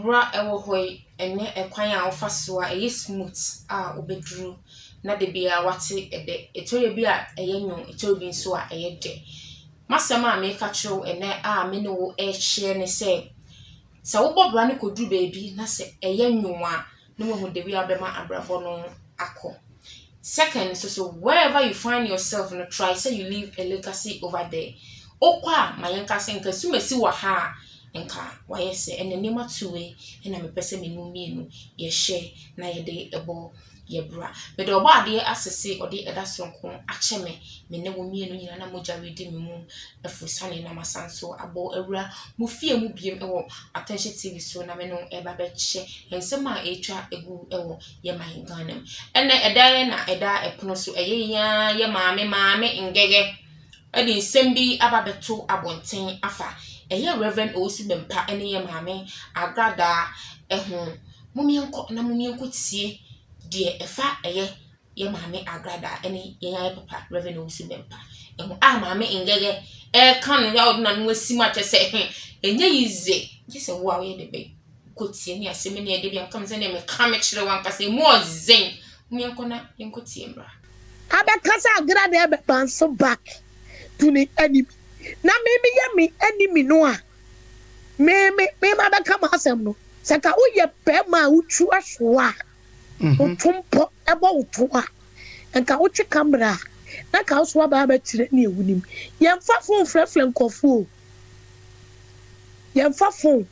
obra ewo hoi ene ekwan a ofa so a eye smooth a obedru na de bia wate ede etoye bia eye nyon etoye bi nso a eye de masema me ka kiro ene a me ne wo share ne se wo bobra ne kodru baby na se eye nyon a no mo de bia bema abrabo no akọ. Second, so wherever you find yourself, try say you leave a legacy over there. Okwa mayenka senka sumesi wa ha enka wayese ene nema tuwe ena mepese menu mienu ye share na ye de ebo ye bra. But the oba de asese odi eda sonko acheme me ne wo mienu nyina na moja redi me mu efusane na masanso abo ewura mu fie mu biem ewo attention TV so na me no eba be che ensema etwa egu ewo ye mahinganam ene eda na eda epono so eye ya ye maame ngege edi sembi ababeto abonten afa eye Reverend Owusu Bempah ene ye maame Agradaa ehun mumienko na mumienko tie de efa eye ye maame Agradaa ene ye ya papa Reverend Owusu Bempah ehun maame ngege kan ya oduna no asimu atese enye yize gise wo a ye de be kotie ni asemi ne de bia kam se ne me kam kire wan kase mu ozen mumienko na yenko tie mbra abekasa Agradaa be bounce back to the enemy. Na me enemy no a. Me ma be come asem no. Saka wo ye pe ma utu aso a. Otumpo ebo utu a. Enka wo twe camera. Na ka so ba ba tire na ewunim. Ye mfa phone frefre nkofo. Ye mfa phone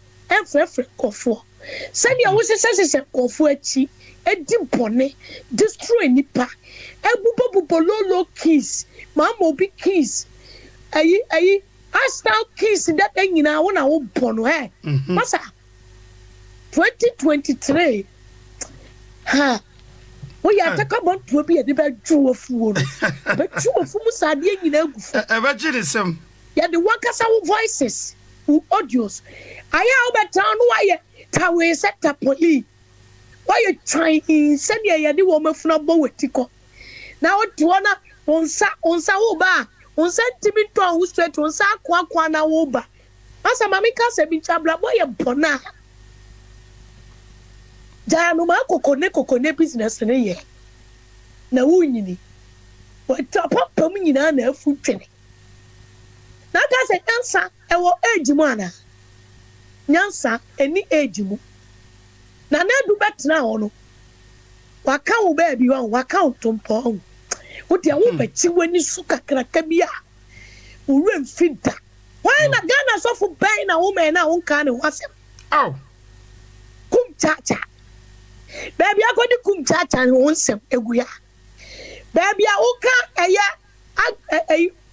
frefre nkofo. Sani a wo sese nkofo achi edi bone destroy nipa. Ebubo lolo keys. Mama obi keys. Ayi Arsenal keys that nyina wona wo bono masa 2023 ha wo ya taka bonto bi e de ba dwo fuo no ba dwo fu musa de nyina agufu e ba gide sem ya de wakasa wo voices wo audios aya wo beta no waye tawe sector police waye trying send ya de wo mafuna bo wetiko na wo to na onsa wo ba unsentimi to hu straight unsa akwa na wo ba asa mami ka se bi chabla boy bona janu ma kokone business ne ye na wunyini wa papa mu nyina na afu twene na ka se nyansa e wo age mu ana nyansa eni age mu na du betna ho no waka wo ba bi wa waka utompo What ya wo bachi wani su kakraka bia wo remfida why na Ghana so fu bai na wo me na won ka ne wasem kum chacha baby akodi kum chacha ne won sem eguya baby a wo ka eya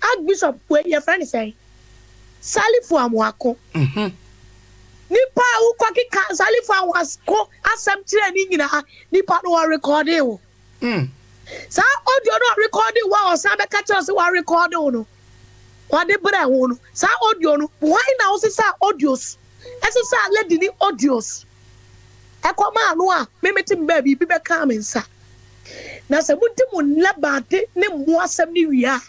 Archbishop we your friend say salifu amwako nipa wo kwa kika salifu amwako asem kire ni nyina nipa no record e wo sa audio no recording wa osan be catch us wa recording no wa de bra wo no sa audio no why na o sa audios ese sa lady ni audios e ko ma no a me metim ba bi be ka me nsa na se muti mu labade ne mu asem ni wia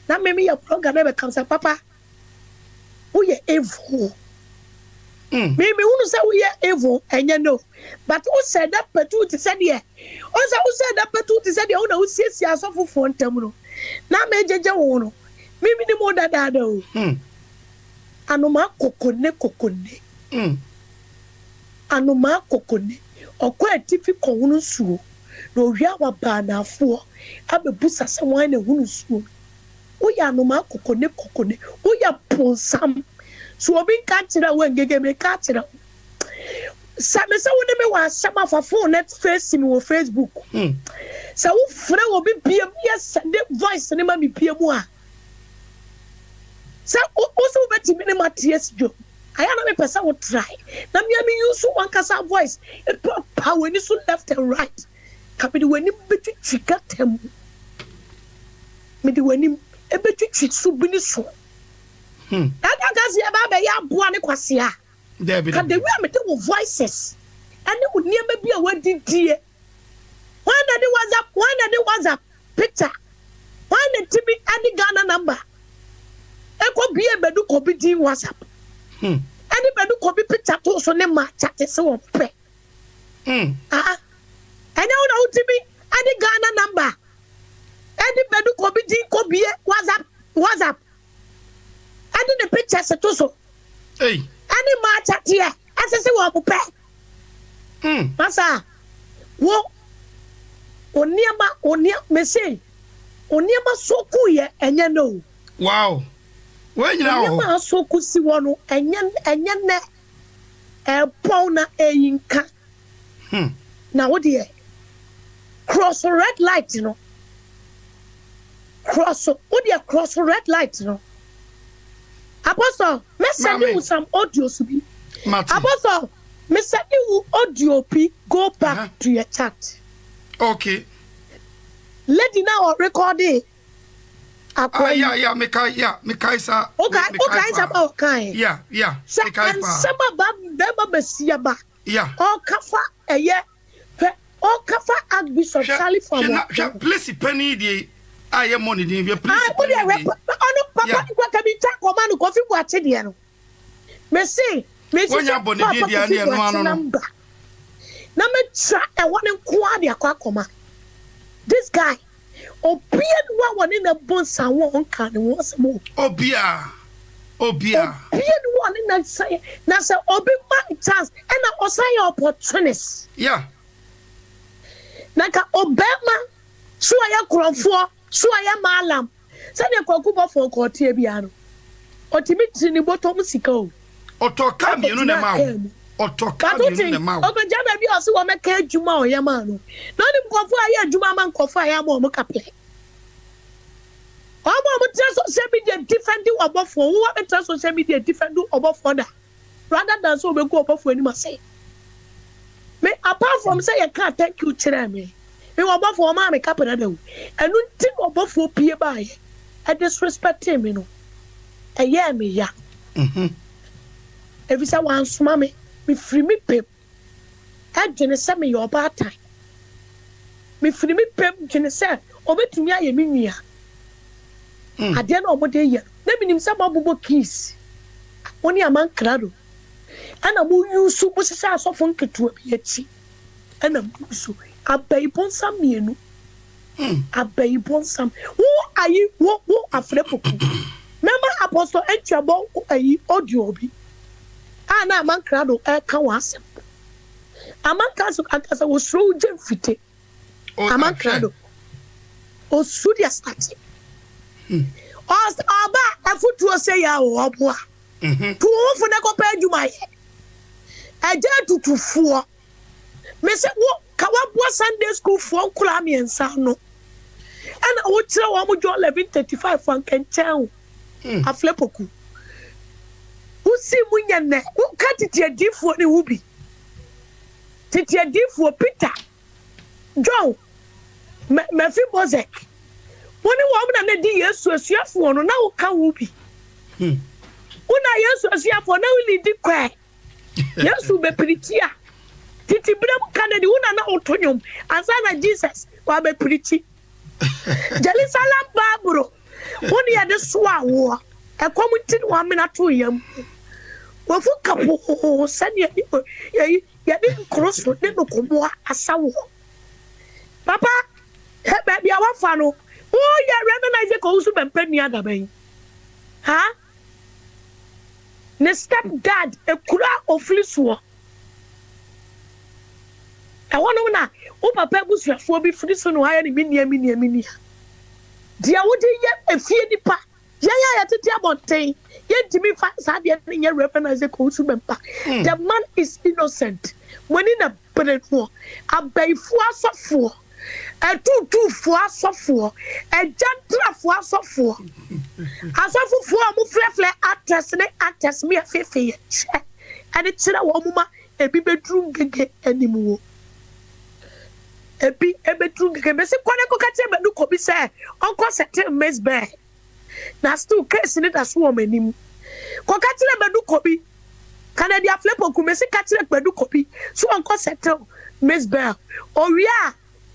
na me ya program be kam sa papa wo ye evil me unu say we are evil enye no but who said that petu ti said here who said that petu ti said here una who see asofo fo ntam no na me jeje wo no me ni mo dada o anoma kokone anoma kokone okwa atifi ko hunu suo na ohia wa ba na afo abebusa se wan na hunu suo wo ya anoma kokone wo ya ponsam so obi ka kira we ngege me ka kira sa me se woni me wa sama fa phone net face me wo Facebook sa wo frɛ obi biem yes the voice ne ma bi biem a sa o so beti me ne Matthias jo aya na me pesa wo try na me use one kasa voice it power ni so left and right ka be wani betu twika tem me de wani e betu twitsu bi ni so That guy's about ya boane kwasia. Can they wear me to voices? And they would near me be a wedding dear. When there was a picture. When the TV and the Ghana number. I could be a bedu copy WhatsApp. And Any bedu kobi picture to so ne ma chat se wo pe. And now to me, any Ghana number. Any bedu kobi di kobi WhatsApp. Any the picture se to so. Hey. Any ma chat here. As se wo pe. Masa. Wo onia me say. Oniema soku ye enye no. Wow. When you know. Oniema soku si wono enye ne pon na eyinka. Na wo de cross red light no. Cross red light no. Apostle, me send you some audio subi. Apostle, me send you audio pi go back to your chat. Okay. Lady now recording. Yeah, me kai sa. Okay, okay. Yeah. Me kai pa. Sama ba besia ba. Yeah. All kafa all kafa Archbishop Sally from. Please penny the aye money the please. Papa kwa kabi ta koma no kofi buache de no. Me say wonya boni de dia no ano no. Na me tra e woni nko ade akwa koma. This guy, Obia one in a bonsa won can once more. Obia one in that say, now say Obi my chance, and I also your opportunities. Yeah. Naka Obama, so I am Crawford, so I am Malam. Send a cocuba for Cortibiano. Or Timothy in the bottom sicko. Or talk come you know the mouth. Or talk come in the mouth. Okay, Jabby also want to make Juma or Yamano. Not him go for Juma man go for Yamo Cape. I'm just send me the different do above for who are just send me the different do above for that. Rather than so we go above for any must say. Me apart from say I can't thank you, Chirame. Me above for mammy capital and you think above for P by. I disrespect him, you know. A year me, ya. If it's a once, mammy. Me free me pep. I didn't send me your bad time. Me free me pep, didn't say, over to me, I mean, I didn't know what they hear. Let me name some of keys. Only a man crado. And I will use super size of funky to a pietchi. And I'm so a babe on some, you know. A babe on some. Who are you? Who are flepo? Remember Apostle Enchabo, a audio. Na man crado ka wasem aman kaso akasa wo sro uje fite aman crado o studia start oba afutuo say ya wo oboa to wo fu na ko pa adwuma ye aja tutufuo me se wo ka wa boa Sunday school fo nkula miensa no ana wo kire wo mo jo 11:35 fan kenchen aflepoku Usi munyane, ukati difu ni ubi. Titia difu Peter. John. Mefi Bozek. Woni wamna ne di Yesu asuafo no na uka ubi. Una Yesu asuafo na uli di kwa. Yesu be pritia. Titi brem kanedi una na otonyom. Ansana Jesus wa be priti. Jerusalem babro. Woni ya de soa wo. E komuti wa mena to yam. Wafu kapo sani ya di cross road ne no komo asawo. Papa, he baby awafa no. Oh ya recognize ko Owusu Bempah ni adaban. Ha? Ne stepdad ekura oflisuo. E wono na o papa busuafo bi firi so no ha ya ni minia. Dia wodi ye efie nipa. Ya tete abonten. Yentimi fa sadia nye recognize ko Owusu Bempah. The man is innocent. When in a penetro, a bayfu asofo, a tutu asofo, a jantra asofo. Asofo for mu flefle actors me afefe. And it's a woman a be bedroom gege anymore. A bedroom gege. Messi Quanaco Catema do cobi say, Uncle Satin Miss Bear. Na still case in it as woman him. Kokatile bedu kobi. Canada flepo kumesi katile bedu kobi. So uncle settle Miss Bell. Oh yeah.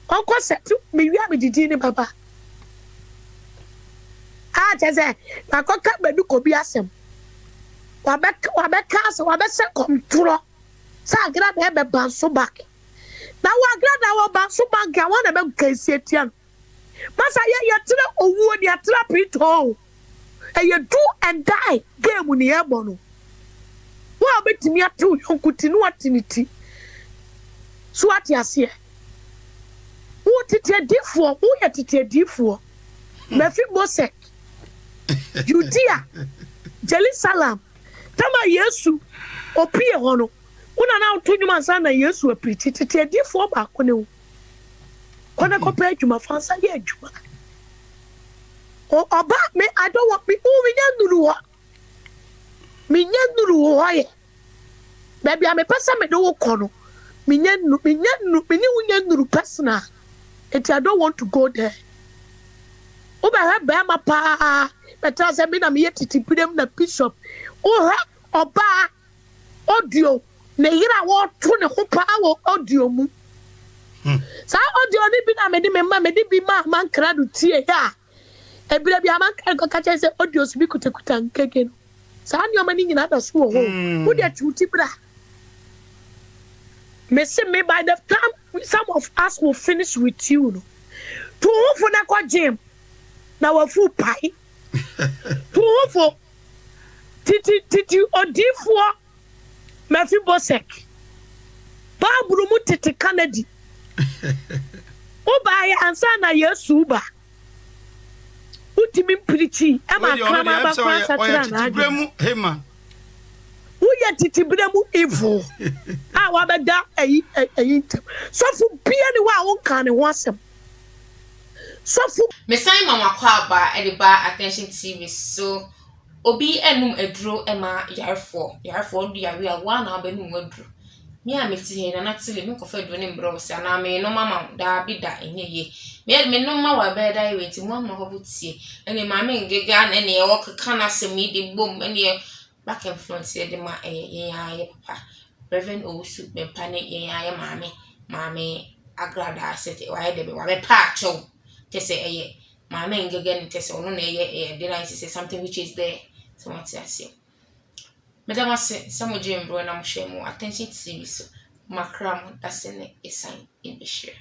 Uncle settle me we am didi baba. Ah teze. Na koka bedu kobi asem. wabɛka sɛ wabɛsɛ kɔmtoro sɛ Agradaa ɛbɛba nso back na Agradaa wɔba nso back a wɔn na bɛka esi etia no masa yɛtena owuo ne yɛtena pito ɛyɛ do and die game ni yɛbɔ no wɔn a bɛtumi atew yɔnkuti no atiniti so ate aseɛ wo tete adifoɔ wo yɛ tete adifoɔ Mephibosheth Judea Jerusalem tama Yesu opie hɔ no una na to nyuma nsa na Yesu apiriti tete adifoɔ baako ne wo kɔna kɔpɛ adwuma fansa yɛ adwuma oba me I don't want me minya nuru hɔ yɛ baby a me pesa me do kɔ no minya nuru personal it I don't want to go there oba ha ba ma pa better say me na me yetiti pidem na bishop o ha oba audio na yira wo to ne ho pa wo audio mu sa audio ni bi na me di me bi ma man kra do tie ya ebire bi man kra ko ka che say audio so bi kutakuta nkeke no sa anyo mani nyina da so wo wo de tuti bra me say me by the time some of us will finish with you no to who for na ko gym na wa fu pai to who for titi odifo Mephibosheth Baburu mu tete Canada Oba ya ansa na Yesu ba Utimi mpirichi ama krama ba kwa satra na bremu hema Uye titi bremu evil a wabeda ayi sofu bia ni wa wonka ne ho asem sofu mesan mama kwa ba ediba attention TV so obi enum eduro ema yarefo du yawe a wa na abenu aduro me a meti he na natile me kofa aduro ne mbro se na me no mama da bi da enyeye me no ma wa be da yeti mo ma ho butie ene ma me ngega na ne e wokka na semi de bom ene back influence de ma ye papa Reverend Owusu Bempah ne ye maame Agradaa sete wa ye de be wa be pa chow tese eye maame ngega ne tese ono na ye de na say something which is there so what's that Madam say some of you mbro na mo hwe mo attention TV so makram dasene esan in be share